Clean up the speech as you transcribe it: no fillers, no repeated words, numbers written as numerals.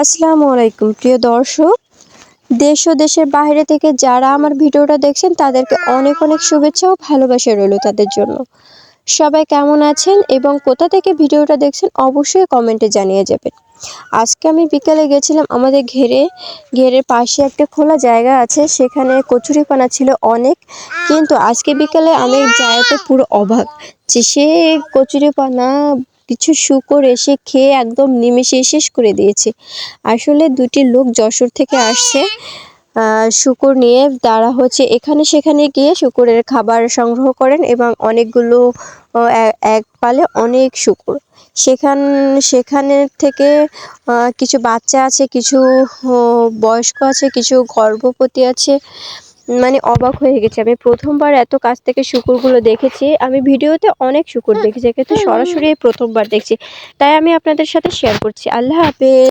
আসসালামু আলাইকুম প্রিয় দর্শক, দেশ ও দেশের বাইরে থেকে যারা আমার ভিডিওটা দেখছেন তাদেরকে অনেক অনেক শুভেচ্ছা ও ভালোবাসা রইল তাদের জন্য। সবাই কেমন আছেন এবং কোথা থেকে ভিডিওটা দেখছেন অবশ্যই কমেন্টে জানিয়ে যাবেন। আজকে আমি বিকালে গেছিলাম আমাদের ঘেরের পাশে একটা খোলা জায়গা আছে, সেখানে কচুরিপানা ছিল অনেক। কিন্তু আজকে বিকালে আমি জায়গাতে পুরো অবাক যে সে কচুরিপানা কিছু শূকর এসে খেয়ে একদম নিমেষে শেষ করে দিয়েছে। আসলে দুটি লোক যশোর থেকে আসছে শূকর নিয়ে। তারা হচ্ছে এখানে সেখানে গিয়ে শূকরের খাবার সংগ্রহ করেন এবং অনেকগুলো এক পালে অনেক শূকর। সেখানে থেকে কিছু বাচ্চা আছে, কিছু বয়স্ক আছে, কিছু গর্ভবতী আছে। মানে অবাক হয়ে গেছে। আমি প্রথমবার এত কাছ থেকে শূকরগুলো দেখেছি। আমি ভিডিওতে অনেক শূকর দেখেছি, কিন্তু সরাসরি প্রথমবার দেখছি। তাই আমি আপনাদের সাথে শেয়ার করছি। আল্লাহ হাফেজ।